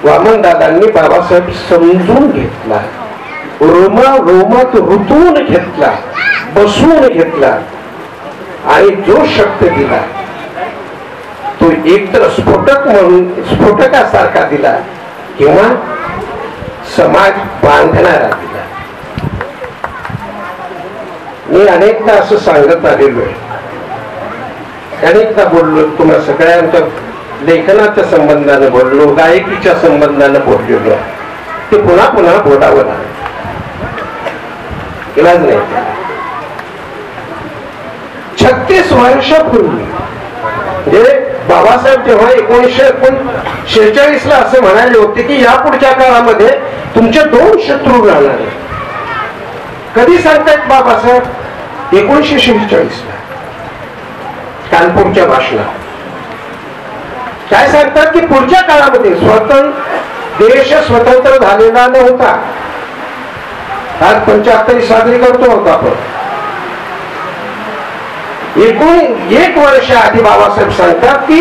वामनदादांनी बाबासाहेब समजून घेतला, रोमात ऋतून घेतला, बसवून घेतला आणि जो शब्द दिला तो एकतर स्फोटक म्हणून स्फोटकासारखा दिला किंवा समाज बांधणारा दिला. मी अनेकदा असं सांगत आलेलो आहे, अनेकदा बोललो, तुम्हाला सगळ्यांच्या लेखनाच्या संबंधाने बोललो, गायकीच्या संबंधाने बोललेलो, ते पुन्हा पुन्हा बोलावं लागलं, इलाज नाही. 36 वर्षापूर्वी म्हणजे बाबासाहेब जेव्हा 1946 ला असं म्हणाले होते की या पुढच्या काळामध्ये तुमचे 2 शत्रू राहणार आहेत. कधी सांगतायत बाबासाहेब? 1946 ला कानपूरच्या भाषणात काय सांगतात की पुढच्या काळामध्ये देश स्वतंत्र झालेला नव्हता. आज 75 साजरी करतो होता आपण. 1 वर्ष आधी बाबासाहेब सांगतात की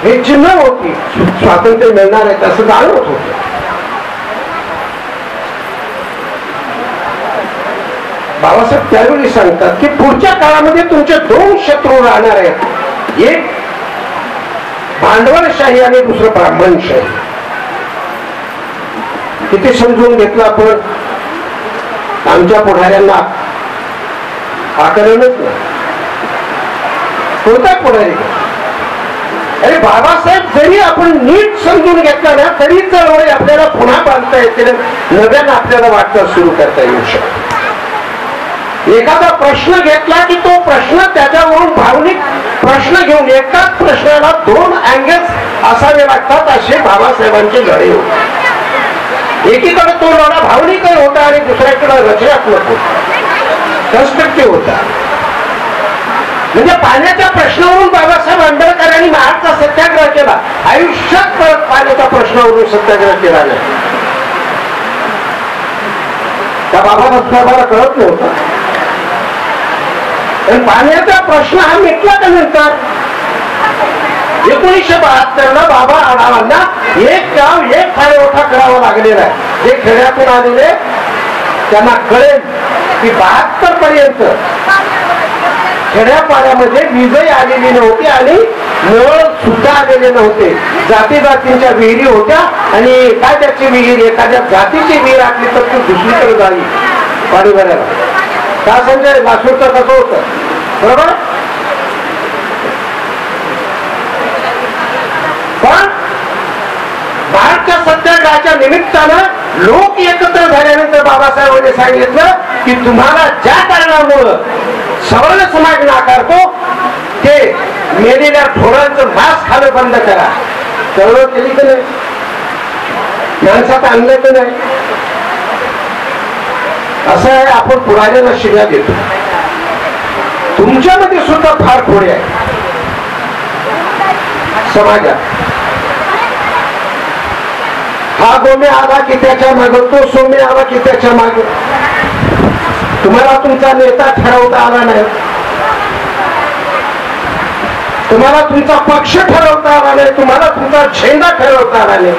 हे चिन्ह होती स्वातंत्र्य मिळणार आहे असं जाणवत होत. बाबासाहेब त्यावेळी सांगतात की पुढच्या काळामध्ये तुमचे 2 शत्रू राहणार आहेत, एक भांडवलशाही आणि दुसरं ब्राह्मणशाही. किती समजून घेतलं आपण? आमच्या पुढाऱ्यांना आकरणच नाही. कोणता पुढारी? अरे बाबासाहेब जरी आपण नीट समजून घेतला ना तरी चळवळी आपल्याला पुन्हा बांधता येते, नव्यानं आपल्याला वाटचाल सुरू करता येऊ शकते. एखादा प्रश्न घेतला की तो प्रश्न त्याच्यावरून भावनिक प्रश्न घेऊन एकाच प्रश्नाला 2 अँगल्स असावे लागतात, असे बाबासाहेबांचे लढे होते. एकीकडे तो लढा भावनिक होता आणि दुसऱ्याकडे रचनात्मक होता, कन्स्ट्रक्टिव्ह होता. म्हणजे पाण्याच्या प्रश्नावरून बाबासाहेब आंबेडकरांनी महाराष्ट्राचा सत्याग्रह केला. आयुष्यात परत पाण्याच्या प्रश्नावरून सत्याग्रह केला नाही. त्या बाबासाहेबाला कळत नव्हता. पण पाण्याचा प्रश्न हा मिटला का नंतर 1972 ला बाबा आढावांना एक गाव एक पाणीपुरवठा करावा लागलेला आहे. जे खेड्यातून आलेले त्यांना कळेल की 72 पर्यंत खेड्यापाड्यामध्ये वीजही आलेली नव्हती आणि नळ सुद्धा आलेले नव्हते. जाती जातींच्या विहिरी होत्या आणि एखाद्याची विहीर एखाद्या जातीची विहीर असली तर ती दुसरीकडे जावी पाणी भरायला. का संजय लासूरचं कसं होतं बरोबर? पण भारतच्या सत्याग्रहाच्या निमित्तानं लोक एकत्र झाल्यानंतर बाबासाहेबांनी सांगितलं की तुम्हाला ज्या कारणामुळं सवर्ण समाज नाकारतो ते मेलेल्या ढोरांचं मांस खाणं बंद करा. चळवळ केली की नाही? माणसात आणलं की नाही? असं आहे. आपण पुढाऱ्यांना शिव्या देतो. तुमच्यामध्ये सुद्धा फार थोडे आहे समाजात. हा गोमे आला की त्याच्या मागे, तो सोमे आला की त्याच्या मागे. तुम्हाला तुमचा नेता ठरवता आला नाही, तुम्हाला तुमचा पक्ष ठरवता आला नाही, तुम्हाला तुमचा झेंडा ठरवता आला नाही.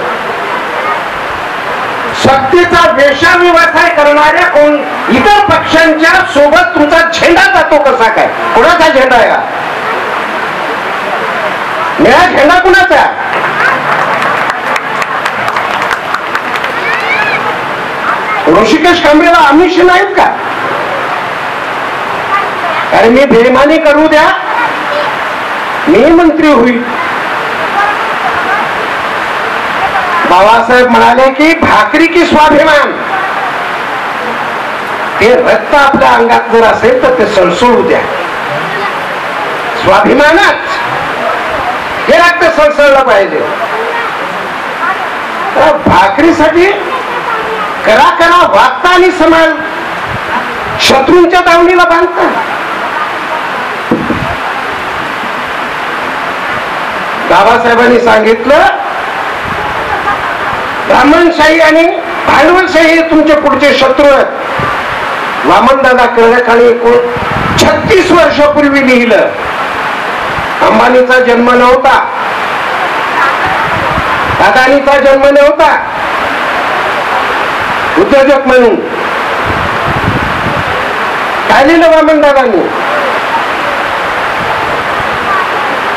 सत्तेचा वेशाव्यवसाय करणाऱ्या कोण इतर पक्षांच्या सोबत तुमचा झेंडा जातो कसा काय? कोणाचा झेंडा आहे? मेळा झेंडा कुणाचा? ऋषिकेश कांबळेला आमिष नाहीत का? अरे मी बेईमानी करू द्या, मी मंत्री होईल. बाबासाहेब म्हणाले की भाकरी की स्वाभिमान. ते रक्त आपल्या अंगात जर असेल तर ते सळसळू द्या. स्वाभिमानच हे रक्त सळसळलं पाहिजे. भाकरीसाठी करा करा वागता आणि समाज शत्रूंच्या दावणीला बांधता. बाबासाहेबांनी सांगितलं ब्राह्मणशाही आणि भांडवलशाही तुमचे पुढचे शत्रू आहेत. वामनदादा कर्णकाळी 36 वर्षापूर्वी लिहिलं. अंबानीचा जन्म नव्हता, अदानीचा जन्म नव्हता उद्योजक म्हणून. काय लिहिलं वामनदादांनी?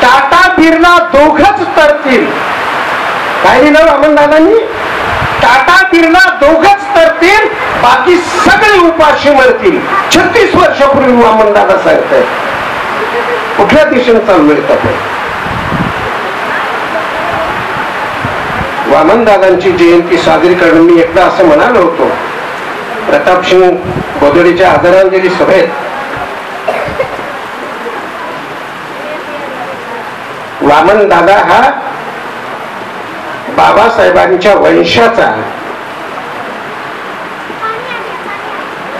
टाटा बिर्ला दोघच तरतील. काय लिहिलं वामनदादांनी? टाटा बिर्ला दोघच तरतील, बाकी सगळे उपाशी मरतील. 36 वर्षापूर्वी वामनदादा सांगताय. कुठल्या दिशेने चालू आहेत आपण? वामनदादांची जयंती साजरी करून मी एकदा असं म्हणालो होतो प्रतापसिंग बोदडीच्या आदरांजली सभेत, वामनदादा हा बाबासाहेबांच्या वंशाचा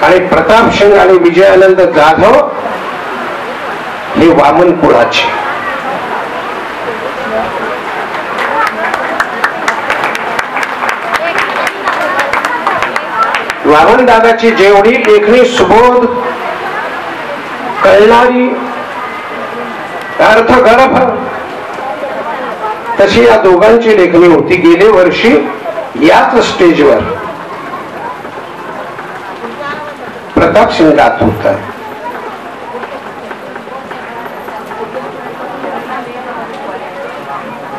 आणि प्रतापसिंग आणि विजयानंद जाधव हे वामन कुळाचे. वामनदादाची जेवढी लेखणी सुबोध, कळणारी, अर्थगर्भ, तशी या दोघांची लेखणी होती. गेले वर्षी याच स्टेजवर प्रतापसिंग गात होता.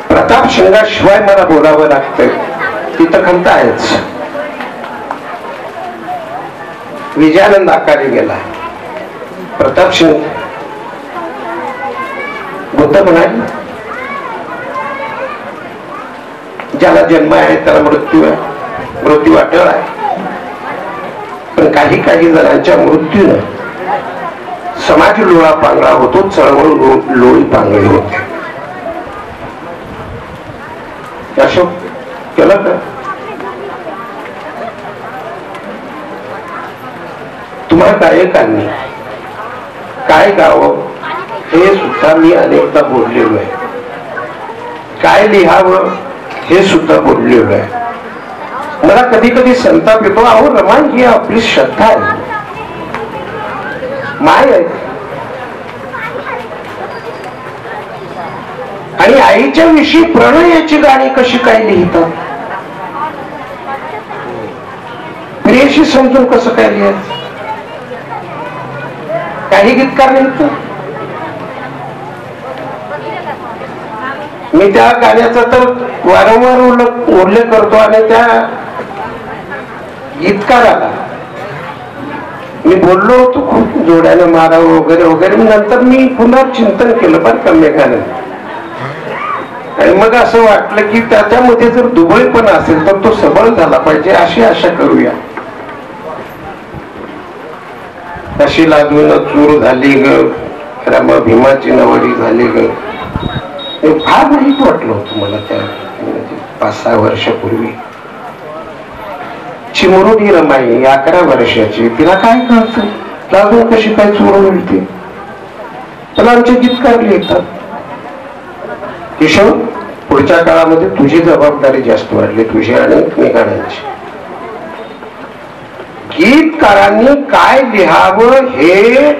प्रतापसिंगाशिवाय मला बोलावं लागतंय, तिथं खंत आहेच. विजयानंद आकारे गेला. प्रतापसिंग बुद्ध म्हणाले, ज्याला जन्म आहे त्याला मृत्यू आहे, मृत्यू अटळ आहे. पण काही काही जणांच्या मृत्यूने समाज लोळा पांगळा होतो, चळवळ लोळी पांगळी होते. अशोक केलं का? तुम्हाला गायकांनी काय गावं हे सुद्धा मी अनेकदा बोललेलो आहे. काय लिहावं हे सुद्धा बोललेलो आहे. मला कधी कधी संताप येतो. अहो रमान, ही आपली श्रद्धा आहे, माय आहे. आणि आईच्या विषयी प्रणयाची गाणी कशी काय लिहितात? प्रियशी समजून कसं काय लिहायचं? काही गीतकार लिहित. मी त्या गाण्याचा तर वारंवार उल्लेख करतो आणि त्या गीतकाराला मी बोललो होतो खूप जोड्यानं मारावं वगैरे वगैरे. नंतर मी पुनर्चिंतन केलं बरं का मेघानं, आणि मग असं वाटलं की त्याच्यामध्ये जर दुबळेपण असेल तर तो सबळ झाला पाहिजे, अशी आशा करूया. अशी लादून चूर झाली ग, राम भीमाची नवरी झाली ग. फार वाईट वाटलं होतं मला त्या 5-6 वर्षापूर्वी. चिमुरडी रमाई 11 वर्षाची, तिला काय कळतं लादून कशी काय चूर मिळते? पण आमचे गीतकार लिहितात. किशोर, पुढच्या काळामध्ये तुझी जबाबदारी जास्त वाढली, तुझी आणि मेघाडांची. गीतकारांनी काय लिहावं हे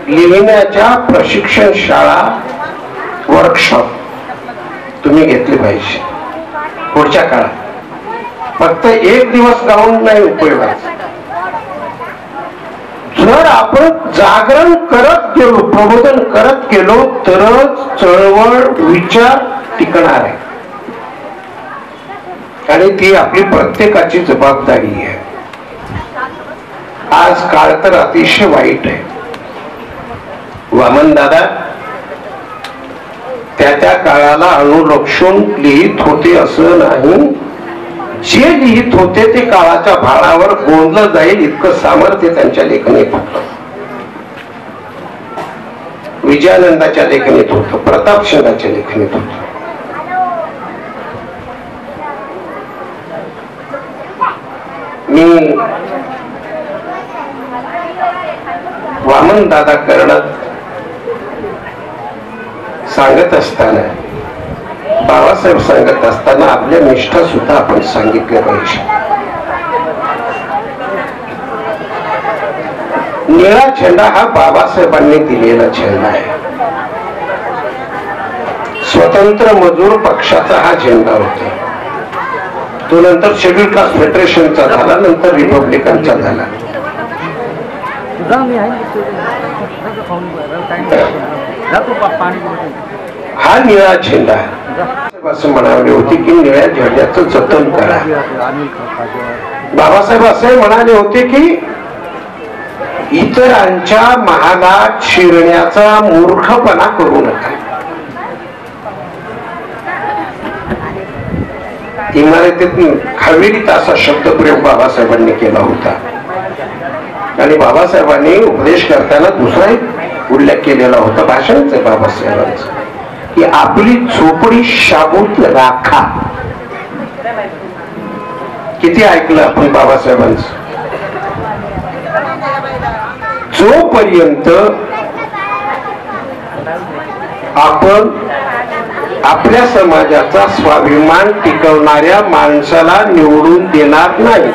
लिहिण्याच्या प्रशिक्षण शाळा, वर्कशॉप तुम्ही घेतली पाहिजे पुढच्या काळात. फक्त एक दिवस गाऊन नाही उपयोगाचा. जर आपण जागरण करत गेलो, प्रबोधन करत गेलो, तरच चळवळ विचार टिकणार आहे. आणि ती आपली प्रत्येकाची जबाबदारी आहे. आज काळ तर अतिशय वाईट आहे. वामनदादा त्या काळाला अनुलक्षून लिहित होते असं नाही. जे लिहित होते ते काळाच्या भाळावर गोंधलं जाईल इतकं सामर्थ्य त्यांच्या लेखनीत होतं. विजयानंदाच्या लेखनीत होतं, प्रतापसिंगाच्या लेखनीत होतं. मी वामनदादा कर्णक सांगत असताना, बाबासाहेब सांगत असताना आपल्या निष्ठा सुद्धा आपण सांगितल्या पाहिजे. निळा झेंडा हा बाबासाहेबांनी दिलेला झेंडा आहे. स्वतः स्वतंत्र मजूर पक्षाचा हा झेंडा होता. तो नंतर शेड्यूल कास्ट फेडरेशनचा झाला, नंतर रिपब्लिकनचा झाला. हा निळा झेंडा असं म्हणाले होते की निळ्या झेंड्याचं जतन करा. बाबासाहेब असे म्हणाले होते की इतरांच्या महालात शिरण्याचा मूर्खपणा करू नका. इमारतीत हवेलीत असा शब्दप्रयोग बाबासाहेबांनी केला होता. आणि बाबासाहेबांनी उपदेश करताना दुसराही उल्लेख केलेला होता भाषणच आहे बाबासाहेबांचं, की आपली झोपडी शाबूत राखा. किती ऐकलं आपण बाबासाहेबांचं. जोपर्यंत आपण आपल्या समाजाचा स्वाभिमान टिकवणाऱ्या माणसाला निवडून देणार नाही,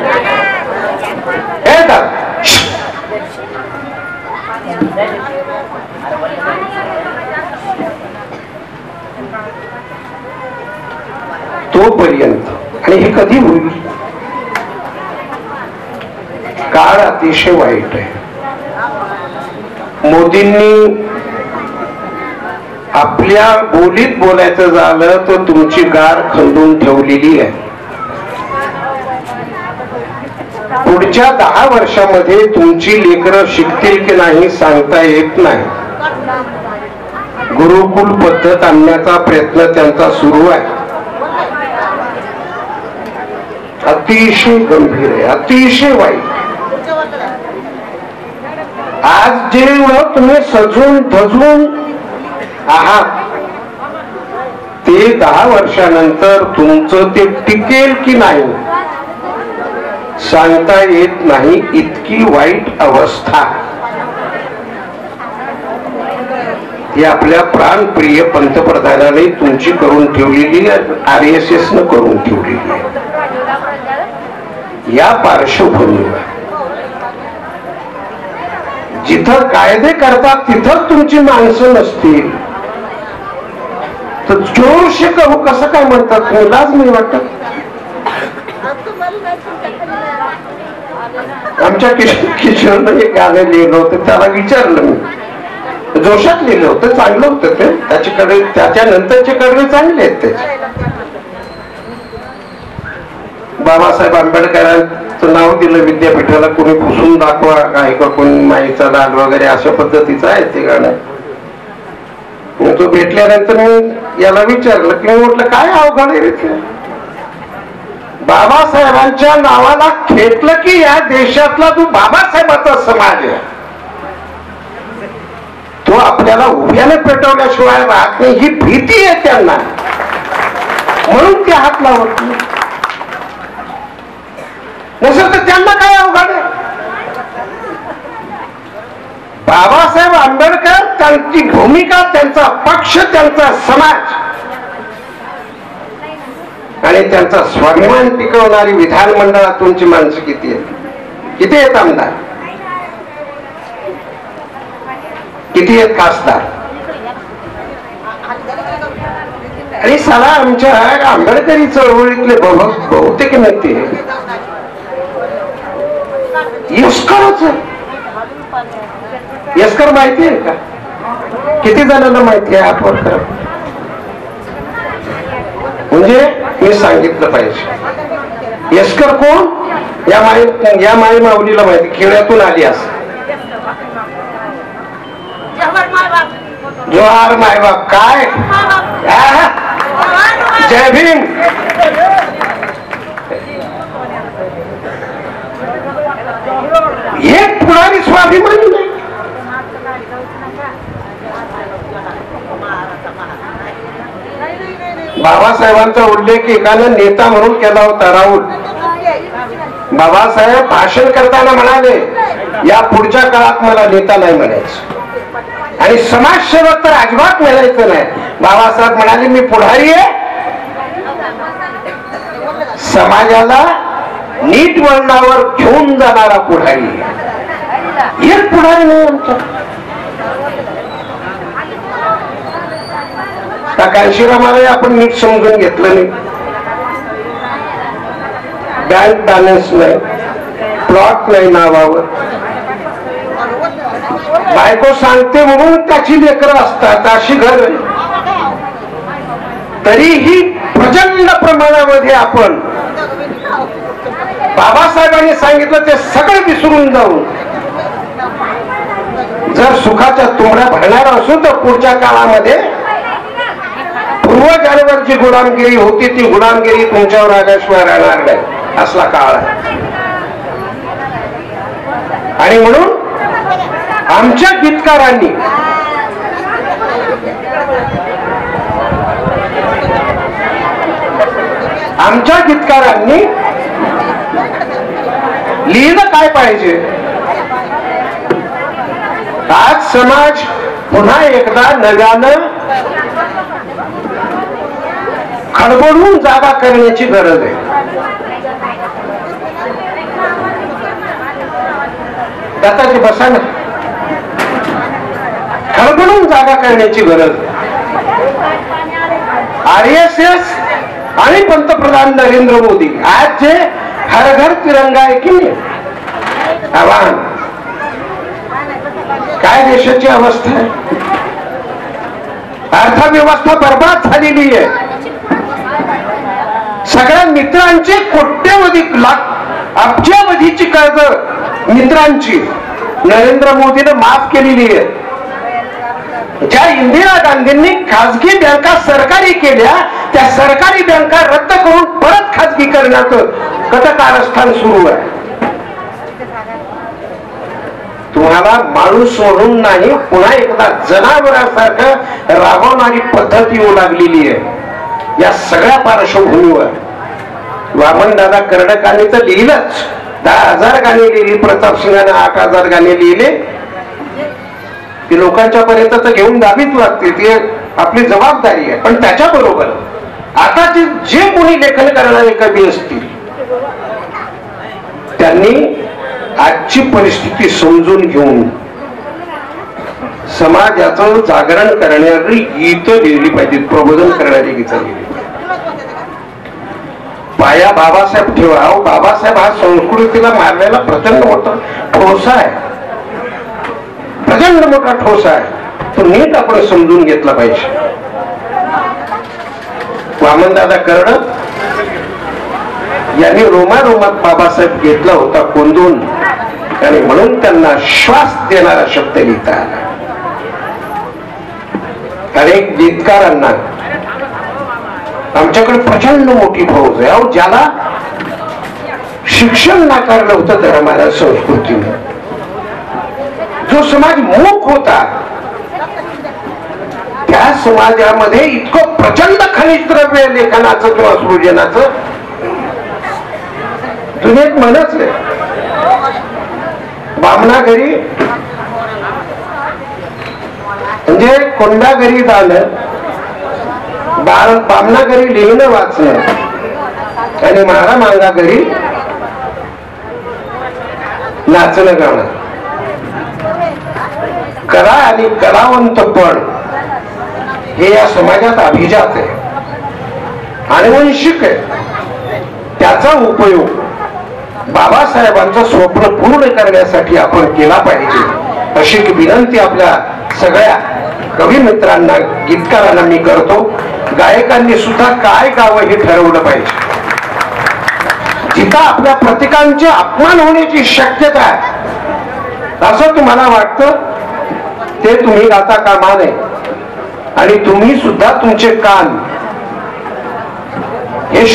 तोपर्यंत. आणि हे कधी होईल? काळ अतिशय वाईट आहे. मोदींनी आपल्या बोलीत बोलायचं झालं तर तुमची गार खंदून ठेवलेली आहे. पुढच्या 10 वर्षामध्ये तुमची लेकरं शिकतील की नाही सांगता येत नाही. गुरुकुल पद्धत आणण्याचा प्रयत्न त्यांचा सुरू आहे. अतिशय गंभीर आहे, अतिशय वाईट. आज जे तुम्ही सजून धजून आहात ते 10 वर्षानंतर तुमचं ते टिकेल की नाही सांगता येत नाही. इतकी वाईट अवस्था ही आपल्या प्राणप्रिय पंतप्रधानाने तुमची करून ठेवलेली आहे, RSS न करून ठेवलेली आहे. या पार्श्वभूमीवर जिथं कायदे करतात तिथं तुमची माणसं नसतील तर जोरशे करू कसं काय म्हणतात? लाज नाही वाटत? आमच्या किशोरनं एक गाणं लिहिलं होतं, त्याला विचारलं मी, जोशात लिहिलं होतं, चांगलं होतं ते. त्याच्याकडे त्याच्यानंतरचे कडवे चांगले आहेत त्याचे. बाबासाहेब आंबेडकरांचं नाव दिलं विद्यापीठाला, कोणी पुसून दाखवा काय का कोणी माईचा लाल वगैरे अशा पद्धतीचं आहे ते गाणं. तो भेटल्यानंतर मी याला विचारलं की म्हटलं काय अवघड आहे रे? बाबासाहेबांच्या नावाला खेटलं की या देशातला तू बाबासाहेबाचा समाज आहे, तो आपल्याला उभ्याने पेटवल्याशिवाय राहत नाही ही भीती आहे त्यांना, म्हणून ते हात लावत नाही. नसेल तर त्यांना काय अवघड आहे? बाबासाहेब आंबेडकर, त्यांची भूमिका, त्यांचा पक्ष, त्यांचा समाज आणि त्यांचा स्वाभिमान टिकवणारी विधानमंडळातूनची माणसं किती आहेत? किती आहेत आमदार? किती आहेत खासदार? आणि साला आमच्या आंबेडकरी चळवळीतले बहुतेक नेते यस्करच आहे. यस्कर माहिती आहे का? किती जणांना माहिती आहे? ऍपवर करा. म्हणजे मी सांगितलं पाहिजे. यस्कर कोण? या माई माऊलीला माहिती, खेड्यातून आली असं. जोहार मायबाप. काय जय भीम. एक पुढारी स्वाभिमानी नाही. बाबासाहेबांचा उल्लेख एकानं नेता म्हणून केला होता, राहुल. बाबासाहेब भाषण करताना म्हणाले या पुढच्या काळात मला नेता नाही म्हणायचं आणि समाजसेवक तर अजिबात म्हणायचं नाही. बाबासाहेब म्हणाले मी पुढारी आहे, समाजाला नीट वळणावर घेऊन जाणारा पुढारी. एक पुढारी नाही आमचा. का कांशीरामालाही आपण नीट समजून घेतलं नाही. बँक बॅलन्स नाही, प्लॉट नाही नावावर, बायको सांगते म्हणून त्याची लेकरं असतात अशी घर, तरीही प्रचंड प्रमाणामध्ये आपण बाबासाहेबांनी सांगितलं ते सगळं विसरून जाऊन जर सुखाच्या तुंबड्या भरणार असू तर पुढच्या काळामध्ये पूर्वजांवर जी गुलामगिरी होती ती गुलामगिरी तुमच्यावर आल्याशिवाय राहणार नाही, असला काळ आहे. आणि म्हणून आमच्या गीतकारांनी लिहिलं काय पाहिजे. आज समाज पुन्हा एकदा नव्यानं खडबडून जागा करण्याची गरज आहे. दाताजी बसा ना. खडबडून जागा करण्याची गरज. RSS आणि पंतप्रधान नरेंद्र मोदी आज जे हर घर तिरंगा आहे की नाही आव्हान, काय देशाची अवस्था आहे. अर्थव्यवस्था बर्बाद झालेली आहे. सगळ्या मित्रांची कोट्यवधी लाख अब्जावधीची कर्ज मित्रांची नरेंद्र मोदीने माफ केलेली आहे. ज्या इंदिरा गांधींनी खासगी बँका सरकारी केल्या त्या सरकारी बँका रद्द करून परत खासगी करण्याचं कटकारस्थान सुरू आहे. तुम्हाला माणूस म्हणून नाही पुन्हा एकदा जनावरांसारखं राबवणारी पद्धत येऊ लागलेली आहे. या सगळ्या पार्श्वभूमीवर वामनदादा कर्डकांनी तर लिहिलंच, 10,000 गाणी लिहिली, प्रताप सिंहाने 8,000 गाणी लिहिले. ती लोकांच्या पर्यंत तर घेऊन जावीच लागते, ती आपली जबाबदारी आहे. पण त्याच्याबरोबर आता जे कोणी लेखन करणारे कवी असतील त्यांनी आजची परिस्थिती समजून घेऊन समाजाचं जागरण करणारी गीतं लिहिली पाहिजेत, प्रबोधन करणारी गीतं लिहिली. पाया बाबासाहेब ठेवा. बाबासाहेब हा संस्कृतीला मारलेला प्रचंड मोठा ठोसा आहे, प्रचंड मोठा ठोसा आहे. तो नीट आपण समजून घेतला पाहिजे. वामनदादा कर्डक यांनी रोमारोमात बाबासाहेब घेतला होता कोंदून, आणि म्हणून त्यांना श्वास देणारा शब्द लिहिता आला. अनेक गीतकारांना आमच्याकडे प्रचंड मोठी फौज आहे. अहो, ज्याला शिक्षण नाकारलं होतं धर्माला, संस्कृतीने, जो समाज मूक होता त्या समाजामध्ये इतकं प्रचंड खनिज द्रव्य लेखनाचं किंवा सृजनाचं दुनियेत म्हणच आहे. बामणाघरी म्हणजे कोंडाघरी जाणं, बामणाघरी लिहिणं वाचणं आणि मारा मांगा घरी नाचणं गाणं, कला आणि कलावंतपण हे या समाजात अभिजात आहे, आनुवंशिक आहे. त्याचा उपयोग बाबासाहेबांचं स्वप्न पूर्ण करण्यासाठी आपण केला पाहिजे, अशी विनंती आपल्या सगळ्या कवी मित्रांना, गीतकारांना मी करतो. गायकांनी सुद्धा काय गावं हे ठरवलं पाहिजे. जिथं आपल्या प्रतीकांचे अपमान होण्याची शक्यता आहे असं तुम्हाला वाटतं ते तुम्ही गाता कामा नये. आणि तुम्ही सुद्धा तुमचे कान हे